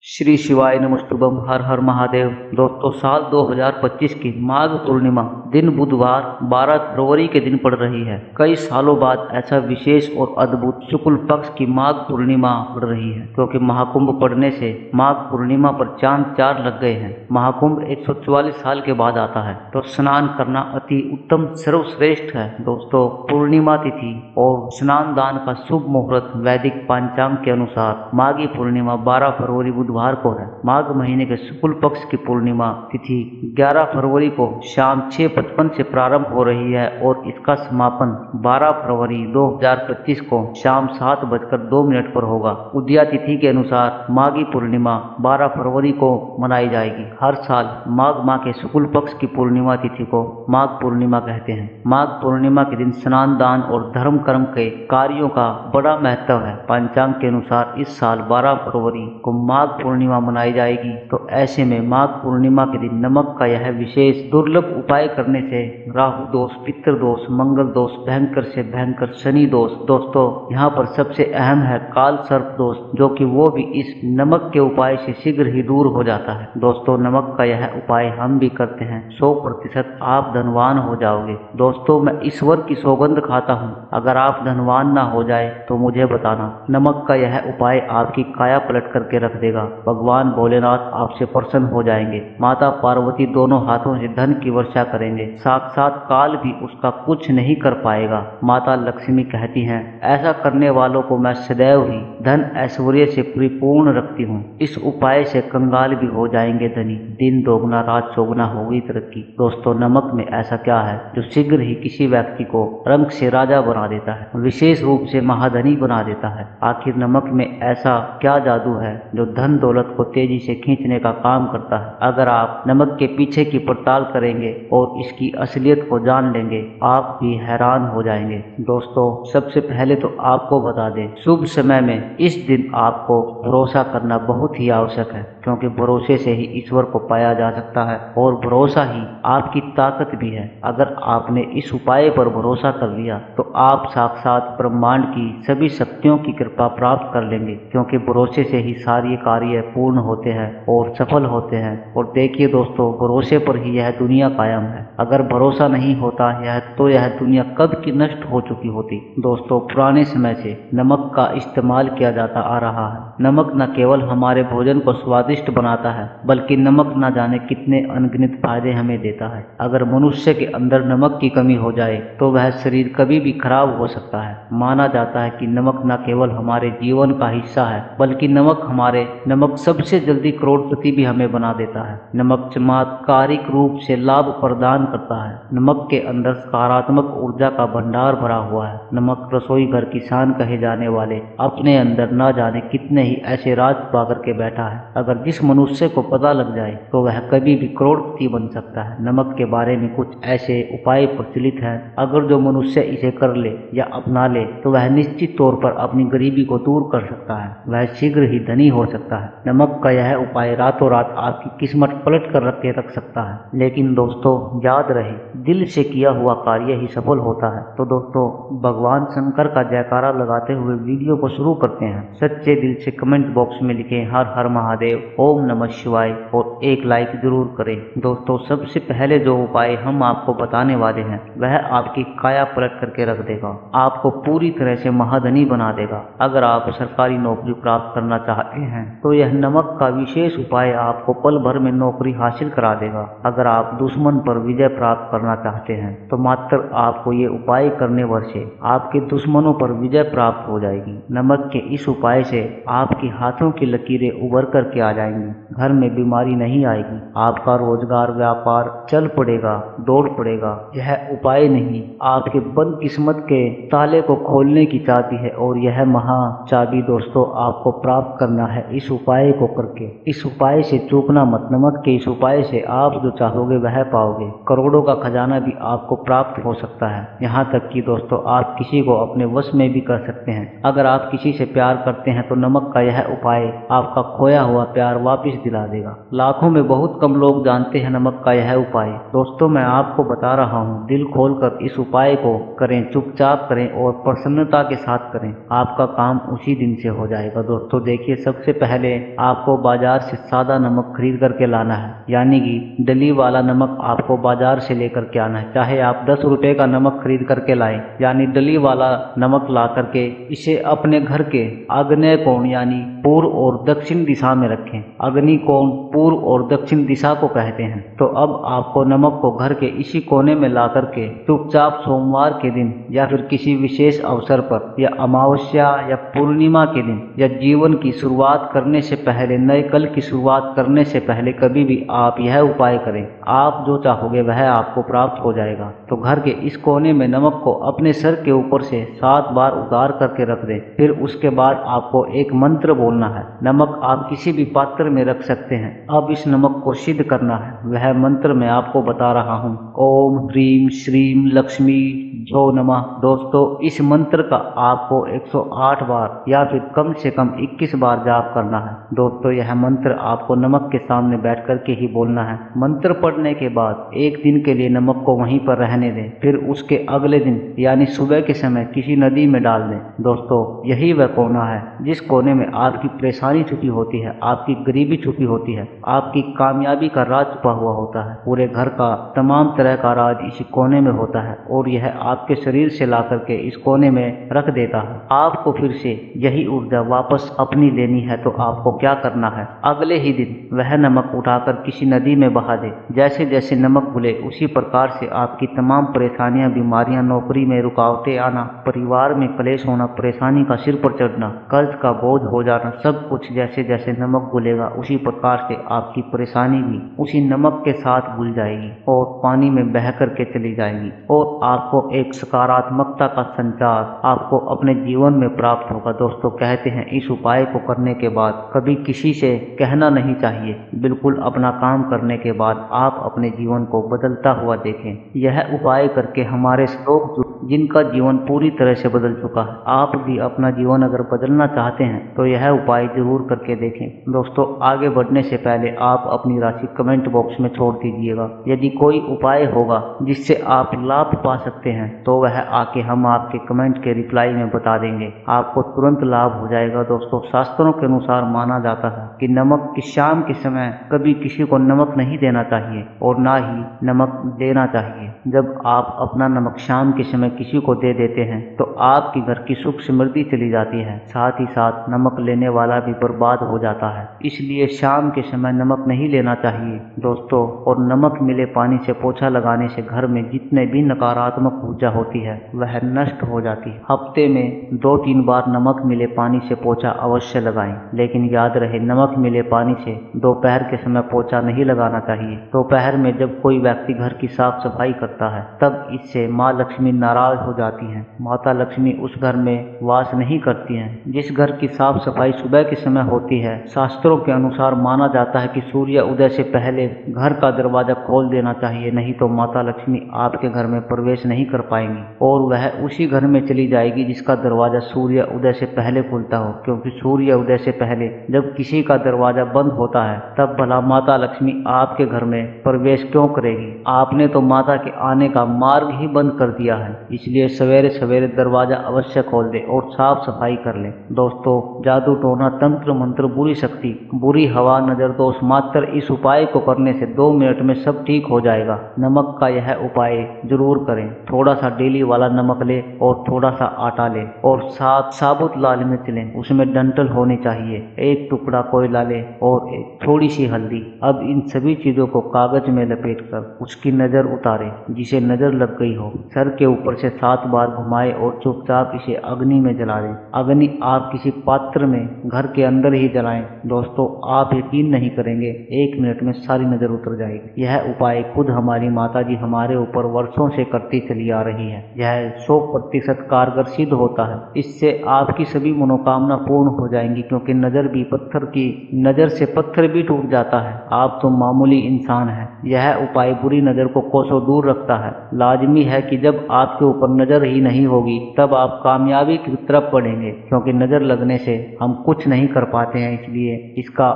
श्री शिवाय नमस्तुभम। हर हर महादेव। दोस्तों, साल 2025 की माघ पूर्णिमा दिन बुधवार 12 फरवरी के दिन पड़ रही है। कई सालों बाद ऐसा विशेष और अद्भुत शुक्ल पक्ष की माघ पूर्णिमा पड़ रही है, क्योंकि महाकुंभ पड़ने से माघ पूर्णिमा पर चांद 4 लग गए हैं। महाकुंभ 144 साल के बाद आता है, तो स्नान करना अति उत्तम सर्वश्रेष्ठ है। दोस्तों, पूर्णिमा तिथि और स्नान दान का शुभ मुहूर्त वैदिक पंचांग के अनुसार माघी पूर्णिमा 12 फरवरी बुधवार को है। माघ महीने के शुक्ल पक्ष की पूर्णिमा तिथि 11 फरवरी को शाम 6:55 से प्रारंभ हो रही है और इसका समापन 12 फरवरी 2025 को शाम 7:02 पर होगा। उदया तिथि के अनुसार माघी पूर्णिमा 12 फरवरी को मनाई जाएगी। हर साल माघ माह के शुक्ल पक्ष की पूर्णिमा तिथि को माघ पूर्णिमा कहते हैं। माघ पूर्णिमा के दिन स्नान दान और धर्म कर्म के कार्यों का बड़ा महत्व है। पंचांग के अनुसार इस साल 12 फरवरी को माघ पूर्णिमा मनाई जाएगी, तो ऐसे में माघ पूर्णिमा के दिन नमक का यह विशेष दुर्लभ उपाय करने से राहु दोष, पितृ दोष, मंगल दोष, भयंकर से भयंकर शनि दोष, दोस्तों यहाँ पर सबसे अहम है काल सर्प दोष, जो कि वो भी इस नमक के उपाय से शीघ्र ही दूर हो जाता है। दोस्तों, नमक का यह उपाय हम भी करते हैं, 100% आप धनवान हो जाओगे। दोस्तों, मैं ईश्वर की सौगंध खाता हूँ, अगर आप धनवान ना हो जाए तो मुझे बताना। नमक का यह उपाय आपकी काया पलट करके रख देगा। भगवान भोलेनाथ आपसे प्रसन्न हो जाएंगे। माता पार्वती दोनों हाथों से धन की वर्षा करेंगे। साक्षात काल भी उसका कुछ नहीं कर पाएगा। माता लक्ष्मी कहती हैं, ऐसा करने वालों को मैं सदैव ही धन ऐश्वर्य से परिपूर्ण रखती हूँ। इस उपाय से कंगाल भी हो जाएंगे धनी। दिन दोगुना रात चौगुना होगी तरक्की। दोस्तों, नमक में ऐसा क्या है जो शीघ्र ही किसी व्यक्ति को रंग से राजा बना देता है, विशेष रूप से महाधनी बना देता है? आखिर नमक में ऐसा क्या जादू है जो धन दौलत को तेजी से खींचने का काम करता है? अगर आप नमक के पीछे की पड़ताल करेंगे और इसकी असलियत को जान लेंगे, आप भी हैरान हो जाएंगे। दोस्तों, सबसे पहले तो आपको बता दें, शुभ समय में इस दिन आपको भरोसा करना बहुत ही आवश्यक है, क्योंकि भरोसे से ही ईश्वर को पाया जा सकता है और भरोसा ही आपकी ताकत भी है। अगर आपने इस उपाय पर भरोसा कर लिया तो आप साक्षात ब्रह्मांड की सभी शक्तियों की कृपा प्राप्त कर लेंगे, क्योंकि भरोसे से ही सारे कार्य पूर्ण होते हैं और सफल होते हैं। और देखिए दोस्तों, भरोसे पर ही यह दुनिया कायम है। अगर भरोसा नहीं होता यह दुनिया कब की नष्ट हो चुकी होती। दोस्तों, पुराने समय से नमक का इस्तेमाल किया जाता आ रहा है। नमक न केवल हमारे भोजन को स्वादिष्ट बनाता है, बल्कि नमक न जाने कितने अनगिनत फायदे हमें देता है। अगर मनुष्य के अंदर नमक की कमी हो जाए तो वह शरीर कभी भी खराब हो सकता है। माना जाता है कि नमक न केवल हमारे जीवन का हिस्सा है, बल्कि नमक सबसे जल्दी करोड़पति भी हमें बना देता है। नमक चमत्कारिक रूप से लाभ प्रदान करता है। नमक के अंदर सकारात्मक ऊर्जा का भंडार भरा हुआ है। नमक रसोई घर की शान कहे जाने वाले अपने अंदर न जाने कितने ही ऐसे राज पा करके बैठा है। अगर जिस मनुष्य को पता लग जाए तो वह कभी भी करोड़पति बन सकता है। नमक के बारे में कुछ ऐसे उपाय प्रचलित हैं, अगर जो मनुष्य इसे कर ले या अपना ले तो वह निश्चित तौर पर अपनी गरीबी को दूर कर सकता है, वह शीघ्र ही धनी हो सकता है। नमक का यह उपाय रातों रात आपकी किस्मत पलट कर रख सकता है। लेकिन दोस्तों, याद रहे, दिल से किया हुआ कार्य ही सफल होता है। तो दोस्तों, भगवान शंकर का जयकारा लगाते हुए वीडियो को शुरू करते हैं। सच्चे दिल से कमेंट बॉक्स में लिखें हर हर महादेव, ओम नमः शिवाय और एक लाइक जरूर करें। दोस्तों, सबसे पहले जो उपाय हम आपको बताने वाले हैं वह आपकी काया पलट करके रख देगा, आपको पूरी तरह से महाधनी बना देगा। अगर आप सरकारी नौकरी प्राप्त करना चाहते हैं तो यह नमक का विशेष उपाय आपको पल भर में नौकरी हासिल करा देगा। अगर आप दुश्मन पर विजय प्राप्त करना चाहते हैं तो मात्र आपको ये उपाय करने भर से आपके दुश्मनों पर विजय प्राप्त हो जाएगी। नमक के इस उपाय से आपके हाथों की लकीरें उभर करके आ जाएंगी, घर में बीमारी नहीं आएगी, आपका रोजगार व्यापार चल पड़ेगा, दौड़ पड़ेगा। यह उपाय नहीं, आपके बंद किस्मत के ताले को खोलने की चाबी है और यह महा चाबी दोस्तों आपको प्राप्त करना है इस उपाय को करके। इस उपाय से चूकना मत। नमक के इस उपाय से आप जो चाहोगे वह पाओगे। करोड़ों का खजाना भी आपको प्राप्त हो सकता है। यहाँ तक कि दोस्तों, आप किसी को अपने वश में भी कर सकते हैं। अगर आप किसी से प्यार करते हैं तो नमक का यह उपाय आपका खोया हुआ प्यार वापस दिला देगा। लाखों में बहुत कम लोग जानते हैं नमक का यह उपाय। दोस्तों, मैं आपको बता रहा हूँ, दिल खोलकर इस उपाय को करें, चुपचाप करें और प्रसन्नता के साथ करें। आपका काम उसी दिन से हो जाएगा। दोस्तों देखिए, सबसे पहले पहले आपको बाजार से सादा नमक खरीद करके लाना है, यानी कि डली वाला नमक आपको बाजार से लेकर के आना है। चाहे आप 10 रुपए का नमक खरीद करके लाएं, यानी डली वाला नमक ला करके इसे अपने घर के आग्नेय कोण यानी पूर्व और दक्षिण दिशा में रखें। अग्नि कोण पूर्व और दक्षिण दिशा को कहते हैं। तो अब आपको नमक को घर के इसी कोने में ला करके चुपचाप सोमवार के दिन या फिर किसी विशेष अवसर पर या अमावस्या या पूर्णिमा के दिन या जीवन की शुरुआत करने से पहले, नए कल की शुरुआत करने से पहले कभी भी आप यह उपाय करें। आप जो चाहोगे वह आपको प्राप्त हो जाएगा। तो घर के इस कोने में नमक को अपने सर के ऊपर से 7 बार उतार करके रख दें। फिर उसके बाद आपको एक मंत्र बोलना है। नमक आप किसी भी पात्र में रख सकते हैं। अब इस नमक को सिद्ध करना है। वह मंत्र मैं आपको बता रहा हूँ। ओम ह्रीम श्रीम लक्ष्मी जो नमः। दोस्तों, इस मंत्र का आपको 108 बार या फिर कम से कम 21 बार जाप करना है। दोस्तों, यह मंत्र आपको नमक के सामने बैठ करके ही बोलना है। मंत्र पढ़ने के बाद एक दिन के लिए नमक को वहीं पर रहने दें। फिर उसके अगले दिन यानी सुबह के समय किसी नदी में डाल दें। दोस्तों, यही वह कोना है जिस कोने में आपकी परेशानी छुपी होती है, आपकी गरीबी छुपी होती है, आपकी कामयाबी का राज छुपा हुआ होता है। पूरे घर का तमाम तरह का राज इसी कोने में होता है और यह आपके शरीर से ला करके इस कोने में रख देता है। आपको फिर से यही ऊर्जा वापस अपनी लेनी है तो आपको क्या करना है, अगले ही दिन वह नमक उठाकर किसी नदी में बहा दे। जैसे जैसे नमक घुले उसी प्रकार से आपकी तमाम परेशानियां, बीमारियां, नौकरी में रुकावटें आना, परिवार में क्लेश होना, परेशानी का सिर पर चढ़ना, कर्ज का बोझ हो जाना, सब कुछ जैसे जैसे नमक घुलेगा उसी प्रकार से आपकी परेशानी भी उसी नमक के साथ घुल जाएगी और पानी में बह करके चली जाएगी और आपको एक सकारात्मकता का संचार आपको अपने जीवन में प्राप्त होगा। दोस्तों, कहते हैं इस उपाय को करने के बाद कभी किसी से कहना नहीं चाहिए। बिल्कुल अपना काम करने के बाद आप अपने जीवन को बदलता हुआ देखें। यह उपाय करके हमारे लोग जिनका जीवन पूरी तरह से बदल चुका है, आप भी अपना जीवन अगर बदलना चाहते हैं तो यह उपाय जरूर करके देखें। दोस्तों, आगे बढ़ने से पहले आप अपनी राशि कमेंट बॉक्स में छोड़ दीजिएगा। यदि कोई उपाय होगा जिससे आप लाभ पा सकते हैं तो वह आके हम आपके कमेंट के रिप्लाई में बता देंगे, आपको तुरंत लाभ हो जाएगा। दोस्तों, शास्त्रों के अनुसार माना जाता है कि नमक की शाम के समय कभी किसी को नमक नहीं देना चाहिए और ना ही नमक देना चाहिए। जब आप अपना नमक शाम के समय किसी को दे देते हैं तो आपके घर की सुख समृद्धि चली जाती है, साथ ही साथ नमक लेने वाला भी बर्बाद हो जाता है। इसलिए शाम के समय नमक नहीं लेना चाहिए दोस्तों। और नमक मिले पानी से पोछा लगाने से घर में जितने भी नकारात्मक ऊर्जा होती है वह नष्ट हो जाती है। हफ्ते में 2-3 बार नमक मिले पानी से पोछा अवश्य लगाएं, लेकिन याद रहे नमक मिले पानी से दोपहर के समय पोछा नहीं लगाना चाहिए। दोपहर में जब कोई व्यक्ति घर की साफ सफाई करता है तब इससे माँ लक्ष्मी नाराज हो जाती हैं। माता लक्ष्मी उस घर में वास नहीं करती हैं। जिस घर की साफ सफाई सुबह के समय होती है, शास्त्रों के अनुसार माना जाता है कि सूर्य उदय से पहले घर का दरवाजा खोल देना चाहिए, नहीं तो माता लक्ष्मी आपके घर में प्रवेश नहीं कर पाएंगी और वह उसी घर में चली जाएगी जिसका दरवाजा सूर्य उदय से पहले खुलता हो। क्योंकि सूर्य उदय से पहले जब किसी का दरवाजा बंद होता है तब भला माता लक्ष्मी आपके घर में प्रवेश क्यों करेगी। आपने तो माता के आने का मार्ग ही बंद कर दिया है। इसलिए सवेरे सवेरे दरवाजा अवश्य खोल दे और साफ सफाई कर ले। दोस्तों, जादू टोना तंत्र मंत्र बुरी शक्ति बुरी हवा नजर दोष मात्र इस उपाय को करने से 2 मिनट में सब ठीक हो जाएगा। नमक का यह उपाय जरूर करें। थोड़ा सा डेली वाला नमक ले और थोड़ा सा आटा ले और साथ साबुत लाल मिर्च लें, उसमें डंठल होनी चाहिए, 1 टुकड़ा कोयला ले और थोड़ी सी हल्दी। अब इन सभी चीजों को कागज में लपेटकर उसकी नजर उतारे। जिसे नजर लग गई हो सर के ऊपर से 7 बार घुमाए और चुपचाप इसे अग्नि में जला दें। अग्नि आप किसी पात्र में घर के अंदर ही जलाएं। दोस्तों, आप यकीन नहीं करेंगे 1 मिनट में सारी नजर उतर जाएगी। यह उपाय खुद हमारी माता जी हमारे ऊपर वर्षों से करती चली आ रही है। यह 100% कारगर सिद्ध होता है। इससे आपकी सभी मनोकामना पूर्ण हो जाएंगी, क्योंकि नजर से पत्थर भी टूट जाता है। आप तो मामूली इंसान हैं। यह उपाय बुरी नजर को कोसों दूर रखता है। लाजमी है कि जब आपके आपके ऊपर नजर ही नहीं होगी तब आप कामयाबी की तरफ बढ़ेंगे, क्योंकि नजर लगने से हम कुछ नहीं कर पाते हैं, इसलिए इसका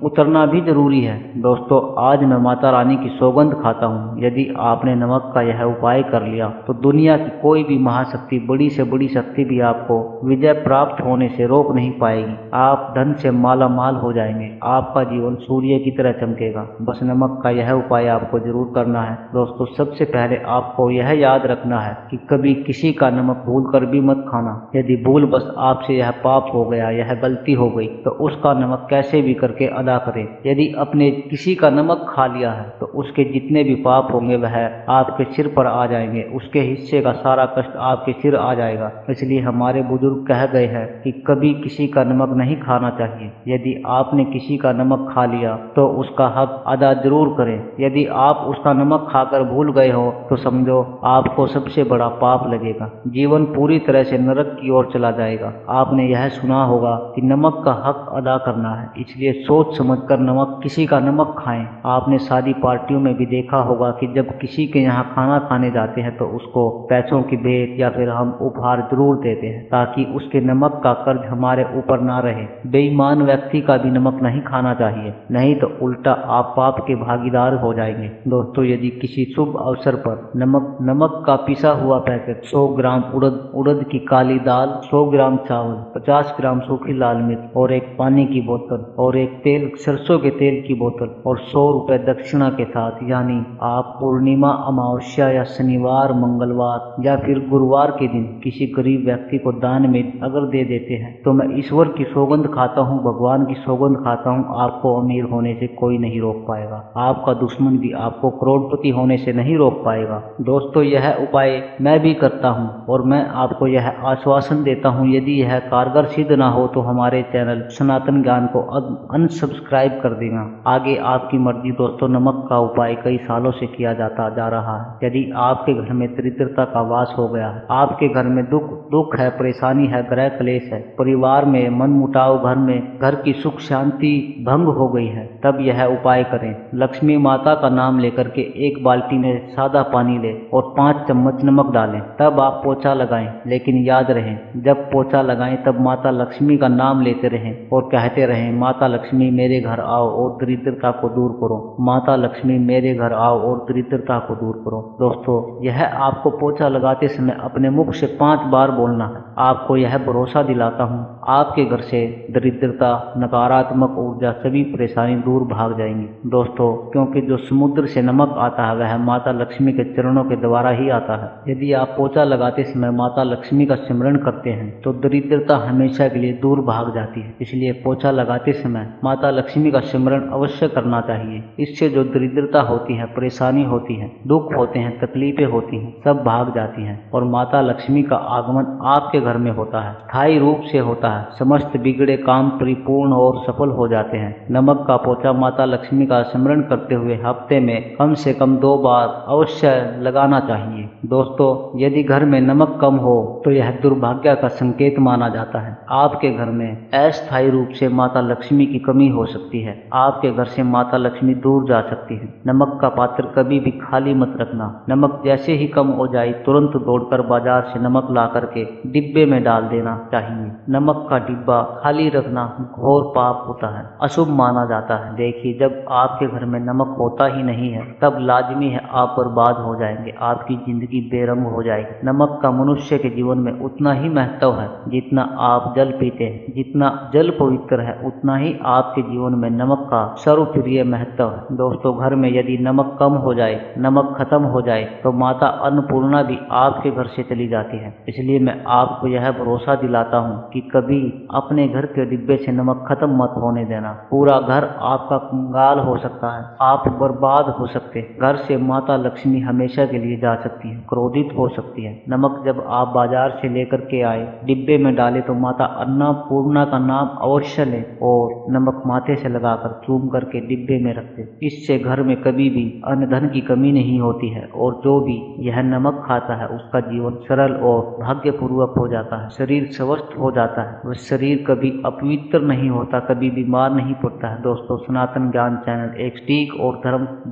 उतरना भी जरूरी है। दोस्तों, आज मैं माता रानी की सौगंध खाता हूँ, यदि आपने नमक का यह उपाय कर लिया तो दुनिया की कोई भी महाशक्ति, बड़ी से बड़ी शक्ति भी आपको विजय प्राप्त होने से रोक नहीं पाएगी। आप धन से माला माल हो जाएंगे, आपका जीवन सूर्य की तरह चमकेगा। बस नमक का यह उपाय आपको जरूर करना है। दोस्तों, सबसे पहले आपको यह याद रखना है कि कभी किसी का नमक भूल कर भी मत खाना। यदि भूल बस आपसे यह पाप हो गया, यह गलती हो गई, तो उसका नमक कैसे भी करके अदा करें। यदि अपने किसी का नमक खा लिया है तो उसके जितने भी पाप होंगे वह आपके सिर पर आ जाएंगे, उसके हिस्से का सारा कष्ट आपके सिर आ जाएगा। इसलिए हमारे बुजुर्ग कह गए हैं कि कभी किसी का नमक नहीं खाना चाहिए। यदि आपने किसी का नमक खा लिया तो उसका हक अदा जरूर करें। यदि आप उसका नमक खाकर भूल गए हो तो समझो आपको सबसे बड़ा पाप लगेगा, जीवन पूरी तरह से नरक की ओर चला जाएगा। आपने यह सुना होगा कि नमक का हक अदा करना है, इसलिए सोच समझकर किसी का नमक खाएं। आपने शादी पार्टियों में भी देखा होगा कि जब किसी के यहाँ खाना खाने जाते हैं तो उसको पैसों की भेंट या फिर हम उपहार जरूर देते हैं, ताकि उसके नमक का कर्ज हमारे ऊपर ना रहे। बेईमान व्यक्ति का भी नमक नहीं खाना चाहिए, नहीं तो उल्टा आप पाप के भागीदार हो जाएंगे। दोस्तों, यदि किसी शुभ अवसर पर नमक का पिसा हुआ पैकेट, 100 ग्राम उड़द की काली दाल, 100 ग्राम चावल, 50 ग्राम सूखी लाल मिर्च और एक पानी की बोतल और एक सरसों के तेल की बोतल और 100 रुपए दक्षिणा के साथ, यानी आप पूर्णिमा, अमावस्या या शनिवार, मंगलवार या फिर गुरुवार के दिन किसी गरीब व्यक्ति को दान में अगर दे देते हैं तो मैं ईश्वर की सौगंध खाता हूँ, भगवान की सौगंध खाता हूँ, आपको अमीर होने से कोई नहीं रोक पाएगा। आपका दुश्मन भी आपको करोड़पति होने से नहीं रोक पाएगा। दोस्तों, यह उपाय मैं भी करता हूँ और मैं आपको यह आश्वासन देता हूँ, यदि यह कारगर सिद्ध ना हो तो हमारे चैनल सनातन ज्ञान को अनसब्सक्राइब कर देना। आगे आपकी मर्जी। दोस्तों, नमक का उपाय कई सालों से किया जाता जा रहा है। यदि आपके घर में दरिद्रता का वास हो गया है, आपके घर में दुख है, परेशानी है, ग्रह क्लेश है, परिवार में मनमुटाव, घर की सुख शांति भंग हो गई है, तब यह उपाय करें। लक्ष्मी माता का नाम लेकर के एक बाल्टी में सादा पानी ले और 5 चम्मच नमक डालें, तब आप पोछा लगाएं। लेकिन याद रहे, जब पोछा लगाएं तब माता लक्ष्मी का नाम लेते रहें और कहते रहें, माता लक्ष्मी मेरे घर आओ और दरिद्रता को दूर करो, माता लक्ष्मी मेरे घर आओ और दरिद्रता को दूर करो। दोस्तों, यह आपको पोछा लगाते समय अपने मुख से 5 बार बोलना है। आपको यह भरोसा दिलाता हूँ, आपके घर से दरिद्रता, नकारात्मक ऊर्जा, सभी परेशानी दूर भाग जाएंगी। दोस्तों, क्योंकि जो समुद्र से नमक आता है वह माता लक्ष्मी के चरणों के द्वारा ही आता है। यदि आप पोछा लगाते समय माता लक्ष्मी का सिमरन करते हैं तो दरिद्रता हमेशा के लिए दूर भाग जाती है। इसलिए पोछा लगाते समय माता लक्ष्मी का सिमरन अवश्य करना चाहिए। इससे जो दरिद्रता होती है, परेशानी होती है, दुख होते हैं, तकलीफें होती हैं, सब भाग जाती हैं और माता लक्ष्मी का आगमन आपके घर में होता है, स्थायी रूप से होता है। समस्त बिगड़े काम परिपूर्ण और सफल हो जाते हैं। नमक का पोछा माता लक्ष्मी का स्मरण करते हुए हफ्ते में कम से कम 2 बार अवश्य लगाना चाहिए। दोस्तों, यदि घर में नमक कम हो तो यह दुर्भाग्य का संकेत माना जाता है। आपके घर में अस्थायी रूप से माता लक्ष्मी की कमी हो सकती है, आपके घर से माता लक्ष्मी दूर जा सकती है। नमक का पात्र कभी भी खाली मत रखना। नमक जैसे ही कम हो जाए तुरंत दौड़कर बाजार से नमक ला करके डिब्बे में डाल देना चाहिए। नमक का डिब्बा खाली रखना घोर पाप होता है, अशुभ माना जाता है। देखिए, जब आपके घर में नमक होता ही नहीं है तब लाजमी है आप बर्बाद हो जाएंगे, आपकी जिंदगी बेरंग हो जाएगी। नमक का मनुष्य के जीवन में उतना ही महत्व है जितना आप जल पीते हैं। जितना जल पवित्र है उतना ही आपके जीवन में नमक का सर्वप्रिय महत्व है। दोस्तों, घर में यदि नमक कम हो जाए, नमक खत्म हो जाए तो माता अन्नपूर्णा भी आपके घर से चली जाती है। इसलिए मैं आपको यह भरोसा दिलाता हूँ कि कभी अपने घर के डिब्बे से नमक खत्म मत होने देना। पूरा घर आपका कंगाल हो सकता है, आप बर्बाद हो सकते हैं। घर से माता लक्ष्मी हमेशा के लिए जा सकती है, क्रोधित हो सकती है। नमक जब आप बाजार से लेकर के आए, डिब्बे में डाले तो माता अन्नपूर्णा का नाम अवश्य लें और नमक माथे से लगाकर चूम करके डिब्बे में रखते। इससे घर में कभी भी अन्न धन की कमी नहीं होती है और जो भी यह नमक खाता है उसका जीवन सरल और भाग्यपूर्वक हो जाता है, शरीर स्वस्थ हो जाता है, वह शरीर कभी अपवित्र नहीं होता, कभी बीमार नहीं पड़ता है। दोस्तों, सनातन ज्ञान चैनल एक सटीक और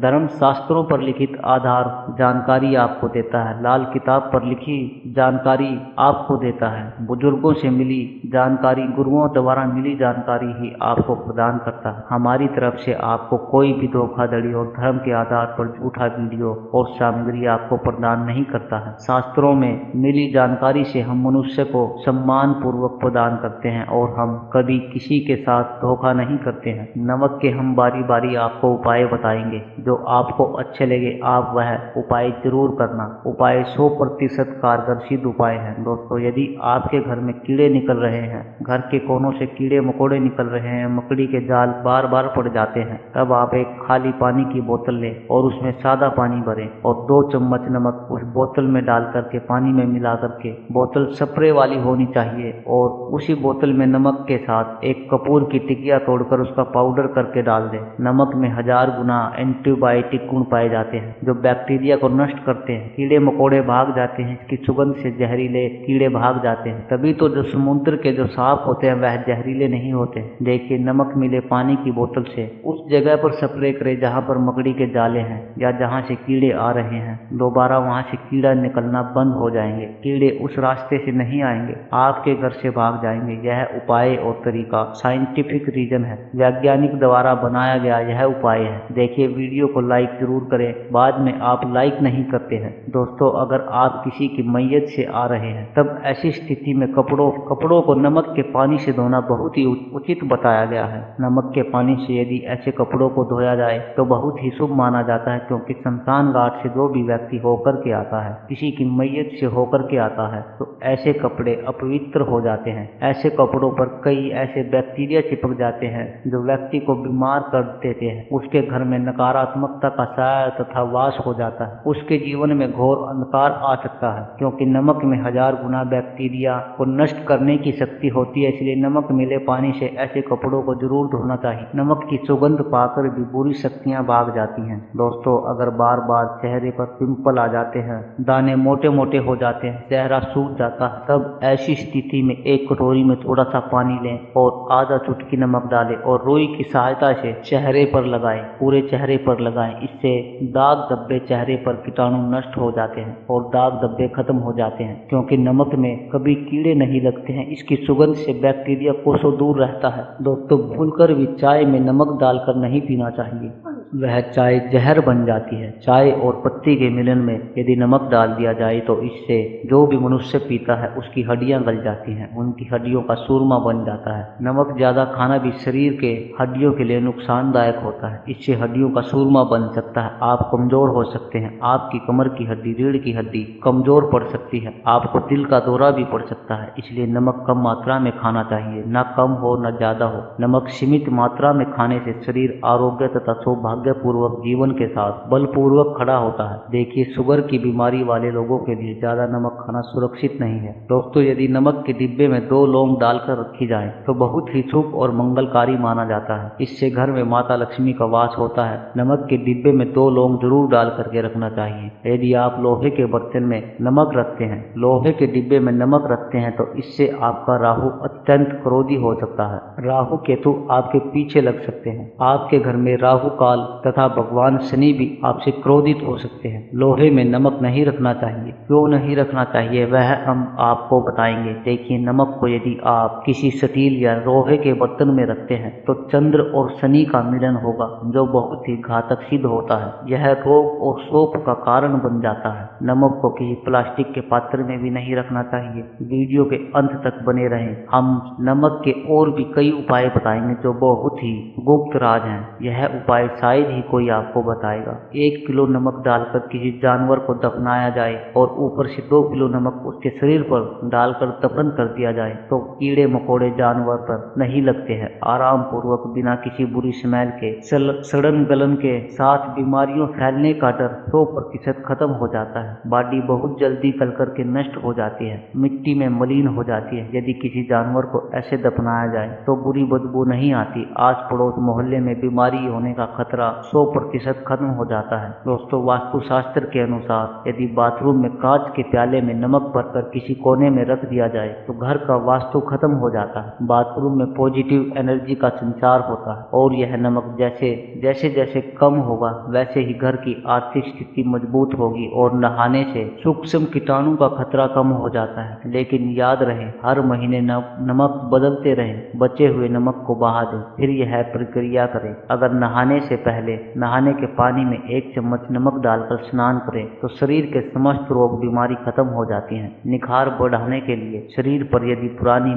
धर्म शास्त्रों पर लिखित आधार जानकारी आपको देता है, लाल किताब पर लिखी जानकारी आपको देता है, बुजुर्गों से मिली जानकारी, गुरुओं द्वारा मिली जानकारी ही आपको प्रदान करता है। हमारी तरफ से आपको कोई भी धोखाधड़ी और धर्म के आधार पर झूठा वीडियो और सामग्री आपको प्रदान नहीं करता है। शास्त्रों में मिली जानकारी से हम मनुष्य को सम्मान पूर्वक प्रदान करते हैं और हम कभी किसी के साथ धोखा नहीं करते हैं। नमक के हम बारी बारी आपको उपाय बताएंगे, जो आपको अच्छे लगे आप वह उपाय जरूर करना। उपाय 100% कारगर सिद्ध उपाय है। दोस्तों, यदि आपके घर में कीड़े निकल रहे हैं, घर के कोनों से कीड़े मकोड़े निकल रहे हैं, मकड़ी के जाल बार बार पड़ जाते हैं, तब आप एक खाली पानी की बोतल लें और उसमें सादा पानी भरें और 2 चम्मच नमक उस बोतल में डाल करके पानी में मिला करके, बोतल स्प्रे वाली होनी चाहिए, और उसी बोतल में नमक के साथ एक कपूर की टिकिया तोड़कर उसका पाउडर करके डाल दें। नमक में 1000 गुना एंटीबायोटिक गुण पाए जाते हैं जो बैक्टीरिया को नष्ट करते हैं। कीड़े मकोड़े भाग जाते हैं, इसकी सुगंध से जहरीले कीड़े भाग जाते हैं। तभी तो जो समुद्र के जो सांप होते हैं वह जहरीले नहीं होते। देखिए, नमक मिले पानी की बोतल से उस जगह पर स्प्रे करें जहां पर मकड़ी के जाले हैं या जहां से कीड़े आ रहे हैं। दोबारा वहां से कीड़ा निकलना बंद हो जाएंगे, कीड़े उस रास्ते से नहीं आएंगे, आपके घर से भाग जाएंगे। यह उपाय और तरीका साइंटिफिक रीजन है, वैज्ञानिक द्वारा बनाया गया यह उपाय है। देखिए, वीडियो को लाइक जरूर करें, बाद में आप लाइक नहीं करते हैं। दोस्तों, अगर आप किसी की मैयत से आ रहे हैं तब ऐसी स्थिति में कपड़ों को नमक के पानी से धोना बहुत ही उचित बताया गया है। नमक के पानी से यदि ऐसे कपड़ों को धोया जाए तो बहुत ही शुभ माना जाता है, क्योंकि शमशान घाट से जो भी व्यक्ति होकर के आता है, किसी की मैयत से होकर के आता है, तो ऐसे कपड़े अपवित्र हो जाते हैं। ऐसे कपड़ों पर कई ऐसे बैक्टीरिया चिपक जाते हैं जो व्यक्ति को बीमार कर देते हैं। उसके घर में नकारात्मकता का साया तथा वास हो जाता है, उसके जीवन में घोर अंधकार आ सकता है, क्योंकि नमक में 1000 गुना बैक्टीरिया को नष्ट करने की शक्ति होती है। इसलिए नमक मिले पानी से ऐसे कपड़ों को जरूर धोना चाहिए। नमक की सुगंध पाकर भी बुरी शक्तियां भाग जाती हैं। दोस्तों, अगर बार बार चेहरे पर पिंपल आ जाते हैं, दाने मोटे मोटे हो जाते हैं, चेहरा सूख जाता है, तब ऐसी स्थिति में एक कटोरी में थोड़ा सा पानी लें और आधा चुटकी नमक डालें और रुई की सहायता से चेहरे पर लगाएं, पूरे चेहरे पर लगाएं। इससे दाग धब्बे चेहरे पर कीटाणु नष्ट हो जाते हैं और दाग धब्बे खत्म हो जाते हैं, क्योंकि नमक में कभी कीड़े नहीं लगते हैं। इसकी सुगंध से बैक्टीरिया कोसों दूर रहता है। दोस्तों, भूलकर भी चाय में नमक डालकर नहीं पीना चाहिए, वह चाय जहर बन जाती है। चाय और पत्ती के मिलन में यदि नमक डाल दिया जाए तो इससे जो भी मनुष्य पीता है उसकी हड्डियां गल जाती हैं, उनकी हड्डियों का सूरमा बन जाता है। नमक ज्यादा खाना भी शरीर के हड्डियों के लिए नुकसानदायक होता है, इससे हड्डियों का सूरमा बन सकता है, आप कमजोर हो सकते हैं, आपकी कमर की हड्डी, रीढ़ की हड्डी कमजोर पड़ सकती है, आपको दिल का दौरा भी पड़ सकता है। इसलिए नमक कम मात्रा में खाना चाहिए, न कम हो न ज्यादा हो। नमक सीमित मात्रा में खाने से शरीर आरोग्य तथा सौभाग्यपूर्वक जीवन के साथ बलपूर्वक खड़ा होता है। देखिए, शुगर की बीमारी वाले लोगों के लिए ज्यादा नमक खाना सुरक्षित नहीं है। दोस्तों, यदि नमक के डिब्बे में 2 लौंग डालकर रखी जाए तो बहुत ही शुभ और मंगलकारी माना जाता है, इससे घर में माता लक्ष्मी का वास होता है। नमक के डिब्बे में 2 लौंग जरूर डाल करके रखना चाहिए। यदि आप लोहे के बर्तन में नमक रखते हैं, लोहे के डिब्बे में नमक रखते हैं, तो इससे आपका राहु अत्यंत क्रोधी हो सकता है, राहु केतु आपके पीछे लग सकते हैं, आपके घर में राहु काल तथा भगवान शनि भी आपसे क्रोधित हो सकते हैं। लोहे में नमक नहीं रखना चाहिए। क्यों नहीं रखना चाहिए वह हम आपको बताएंगे। देखिए, नमक को यदि आप किसी स्टील या लोहे के बर्तन में रखते हैं तो चंद्र और शनि का मिलन होगा, जो बहुत ही घातक सिद्ध होता है। यह रोग और शोक का कारण बन जाता है। नमक को किसी प्लास्टिक के पात्र में भी नहीं रखना चाहिए। वीडियो के अंत तक बने रहें, हम नमक के और भी कई उपाय बताएंगे जो बहुत ही गुप्त राज हैं। यह उपाय शायद ही कोई आपको बताएगा। 1 किलो नमक डालकर किसी जानवर को दफनाया जाए और ऊपर से 2 किलो नमक उसके शरीर पर डालकर दफन कर दिया जाए तो कीड़े मकोड़े जानवर पर नहीं लगते हैं। आराम पूर्वक बिना किसी बुरी स्मेल के, सड़न गलन के साथ बीमारियों फैलने का डर 100% खत्म हो जाता है। बॉडी बहुत जल्दी गल करके नष्ट हो जाती है, मिट्टी में मलिन हो जाती है। यदि किसी जानवर को ऐसे दफनाया जाए तो बुरी बदबू नहीं आती, आस पड़ोस मोहल्ले में बीमारी होने का खतरा खतरा 100% खत्म हो जाता है। दोस्तों, वास्तुशास्त्र के अनुसार यदि बाथरूम में कांच के प्याले में नमक भरकर किसी कोने में रख दिया जाए तो घर का वास्तु खत्म हो जाता है। बाथरूम में पॉजिटिव एनर्जी का संचार होता है और यह नमक जैसे जैसे कम होगा वैसे ही घर की आर्थिक स्थिति मजबूत होगी और नहाने से सूक्ष्म कीटाणु का खतरा कम हो जाता है। लेकिन याद रहे, हर महीने नमक बदलते रहें, बचे हुए नमक को बहा दें, फिर यह प्रक्रिया करें। अगर नहाने से पहले नहाने के पानी में 1 चम्मच नमक डालकर स्नान करें तो शरीर के समस्त रोग बीमारी खत्म हो जाती हैं। निखार बढ़ाने के लिए शरीर पर यदि पुरानी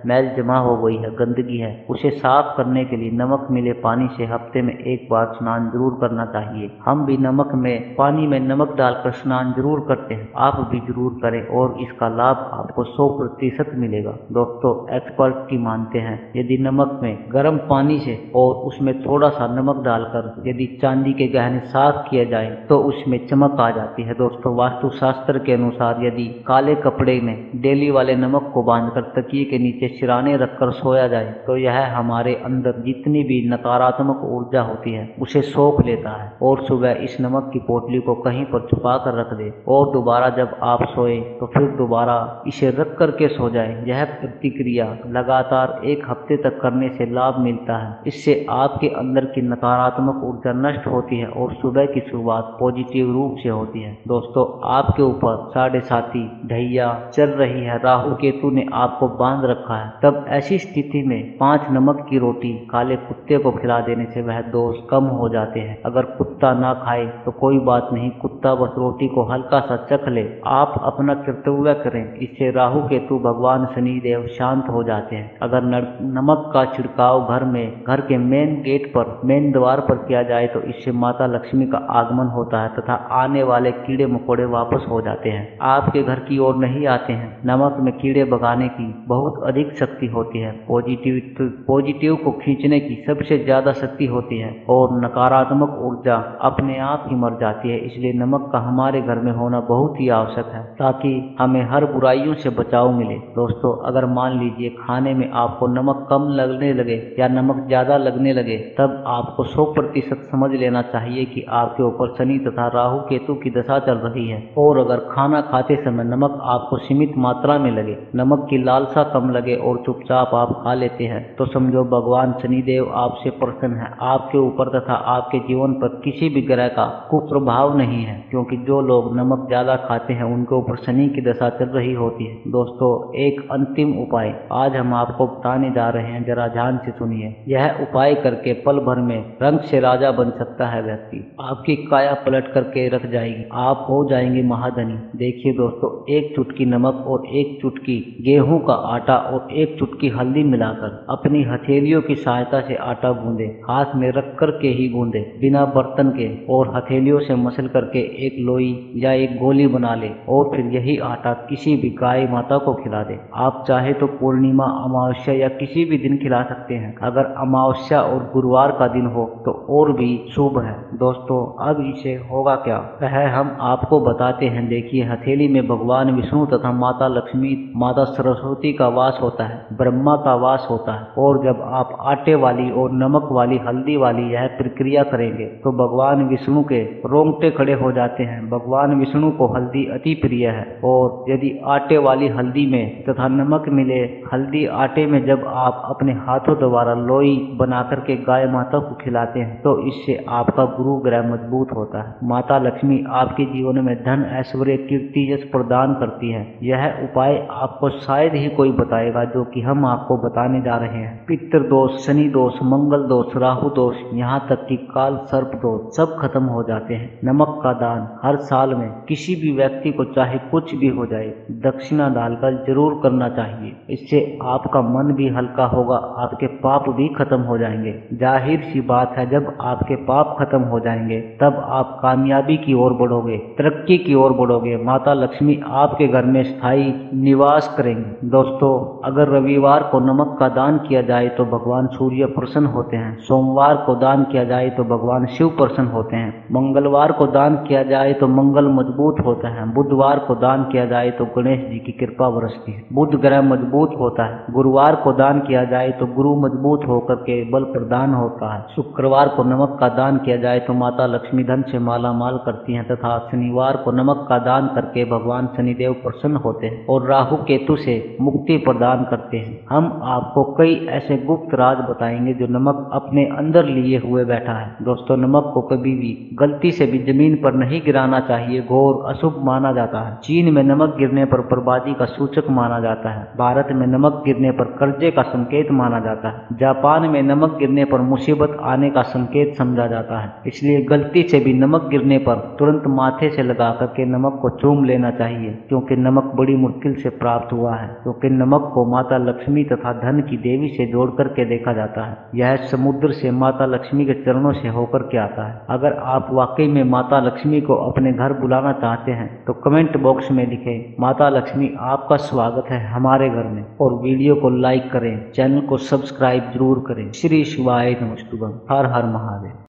मैल जमा हो गई है, गंदगी है, उसे साफ करने के लिए नमक मिले पानी से हफ्ते में 1 बार स्नान जरूर करना चाहिए। हम भी पानी में नमक डालकर स्नान जरूर करते हैं, आप भी जरूर करें और इसका लाभ आपको 100% मिलेगा। दोस्तों, एक्सपर्ट की मानते हैं यदि नमक में गर्म पानी से और उसमें थोड़ा सा नमक डालकर यदि चांदी के गहने साफ किया जाए तो उसमें चमक आ जाती है। दोस्तों, वास्तुशास्त्र के अनुसार यदि काले कपड़े में डेली वाले नमक को बांधकर तकिए के नीचे सिराने रखकर सोया जाए तो यह हमारे अंदर जितनी भी नकारात्मक ऊर्जा होती है उसे सोख लेता है और सुबह इस नमक की पोटली को कहीं पर छुपा कर रख दे और दोबारा जब आप सोए तो फिर दोबारा इसे रख करके सो जाए। यह प्रतिक्रिया लगातार 1 हफ्ते तक करने से लाभ मिलता है। इससे आपके अंदर की नकारात्मक ऊर्जा नष्ट होती है और सुबह की शुरुआत पॉजिटिव रूप से होती है। दोस्तों, आपके ऊपर 7.5 ढैया चल रही है, राहु केतु ने आपको बांध रखा है, तब ऐसी स्थिति में 5 नमक की रोटी काले कुत्ते को खिला देने से वह दोष कम हो जाते हैं। अगर कुत्ता ना खाए तो कोई बात नहीं, कुत्ता बस रोटी को हल्का सा चख ले, आप अपना कर्तव्य करें। इससे राहु केतु भगवान शनिदेव शांत हो जाते हैं। अगर नमक का छिड़काव घर के मेन गेट पर, मेन द्वार पर किया जाए तो इससे माता लक्ष्मी का आगमन होता है तथा आने वाले कीड़े मकोड़े वापस हो जाते हैं, आपके घर की ओर नहीं आते हैं। नमक में कीड़े भगाने की बहुत अधिक शक्ति होती है, पॉजिटिव को खींचने की सबसे ज्यादा शक्ति होती है और नकारात्मक ऊर्जा अपने आप ही मर जाती है। इसलिए नमक का हमारे घर में होना बहुत ही आवश्यक है ताकि हमें हर बुराइयों से बचाव मिले। दोस्तों, अगर मान लीजिए खाने में आपको नमक कम लगने लगे या नमक ज्यादा लगने लगे तब आपको 100% समझ लेना चाहिए कि आपके ऊपर शनि तथा राहु केतु की दशा चल रही है। और अगर खाना खाते समय नमक आपको सीमित मात्रा में लगे, नमक की लालसा कम लगे और चुपचाप आप खा लेते हैं तो समझो भगवान शनिदेव आपसे प्रसन्न है। आपके ऊपर तथा आपके जीवन पर किसी भी ग्रह का कुप्रभाव नहीं है, क्योंकि जो लोग नमक ज्यादा खाते हैं उनके ऊपर शनि की दशा चल रही होती है। दोस्तों, एक अंतिम उपाय आज हम आपको बताने जा रहे हैं, जरा ध्यान से सुनिए। यह उपाय करके पल भर में रंग से राजा बन सकता है व्यक्ति, आपकी काया पलट करके रख जाएगी, आप हो जाएंगे महाधनी। देखिए दोस्तों, 1 चुटकी नमक और 1 चुटकी गेहूं का आटा और 1 चुटकी हल्दी मिलाकर अपनी हथेलियों की सहायता से आटा गूंदे, हाथ में रख करके ही गूंदे, बिना बर्तन के, और हथेलियों से मसल करके एक लोई या एक गोली बना ले और फिर यही आटा किसी भी गाय माता को खिला दे। आप चाहे तो पूर्णिमा, अमावस्या या किसी भी दिन खिला सकते हैं। अगर अमावस्या और गुरुवार का दिन हो तो और भी शुभ है। दोस्तों, अब इसे होगा क्या वह हम आपको बताते हैं। देखिए, हथेली में भगवान विष्णु तथा माता लक्ष्मी, माता सरस्वती का वास होता है, ब्रह्मा का वास होता है। और जब आप आटे वाली और नमक वाली, हल्दी वाली यह प्रक्रिया करेंगे तो भगवान विष्णु के रोंगटे खड़े हो जाते हैं। भगवान विष्णु को हल्दी अति प्रिय है और यदि आटे वाली हल्दी में तथा नमक मिले हल्दी आटे में जब आप अपने हाथों द्वारा लोई बना करके गाय माता को खिलाते हैं तो इससे आपका गुरु ग्रह मजबूत होता है। माता लक्ष्मी आपके जीवन में धन, ऐश्वर्य, कीर्ति, यश प्रदान करती है। यह उपाय आपको शायद ही कोई बताएगा जो कि हम आपको बताने जा रहे हैं। पितृदोष, शनि दोष, मंगल दोष, राहु दोष, यहाँ तक कि काल सर्प दोष सब खत्म हो जाते हैं। नमक का दान हर साल में किसी भी व्यक्ति को चाहे कुछ भी हो जाए दक्षिणा डालकर जरूर करना चाहिए। इससे आपका मन भी हल्का होगा, आपके पाप भी खत्म हो जाएंगे। जाहिर सी बात है, जब आपके पाप खत्म हो जाएंगे तब आप कामयाबी की ओर बढ़ोगे, तरक्की की ओर बढ़ोगे। माता लक्ष्मी आपके घर में स्थायी निवास करेंगे। दोस्तों, अगर रविवार को नमक का दान किया जाए तो भगवान सूर्य प्रसन्न होते हैं। सोमवार को दान किया जाए तो भगवान शिव प्रसन्न होते हैं। मंगलवार को दान किया जाए तो मंगल मजबूत होता है। बुधवार को दान किया जाए तो गणेश जी की कृपा बरसती है, बुध ग्रह मजबूत होता है। गुरुवार को दान किया जाए तो गुरु मजबूत होकर के बल प्रदान होता है। शुक्रवार बुधवार को नमक का दान किया जाए तो माता लक्ष्मी धन से माला माल करती हैं तथा शनिवार को नमक का दान करके भगवान शनिदेव प्रसन्न होते हैं और राहु केतु से मुक्ति प्रदान करते हैं। हम आपको कई ऐसे गुप्त राज बताएंगे जो नमक अपने अंदर लिए हुए बैठा है। दोस्तों, नमक को कभी भी गलती से भी जमीन पर नहीं गिराना चाहिए, घोर अशुभ माना जाता है। चीन में नमक गिरने पर बर्बादी का सूचक माना जाता है। भारत में नमक गिरने पर कर्जे का संकेत माना जाता है। जापान में नमक गिरने पर मुसीबत आने का संकेत समझा जाता है। इसलिए गलती से भी नमक गिरने पर तुरंत माथे से लगा करके नमक को चूम लेना चाहिए, क्योंकि नमक बड़ी मुश्किल से प्राप्त हुआ है। क्योंकि नमक को माता लक्ष्मी तथा धन की देवी से जोड़ करके देखा जाता है। यह समुद्र से माता लक्ष्मी के चरणों से होकर के आता है। अगर आप वाकई में माता लक्ष्मी को अपने घर बुलाना चाहते हैं तो कमेंट बॉक्स में लिखें, माता लक्ष्मी आपका स्वागत है हमारे घर में, और वीडियो को लाइक करें, चैनल को सब्सक्राइब जरूर करें। श्री शिवाय नमस्तुभ्यं। हर हर महादेव।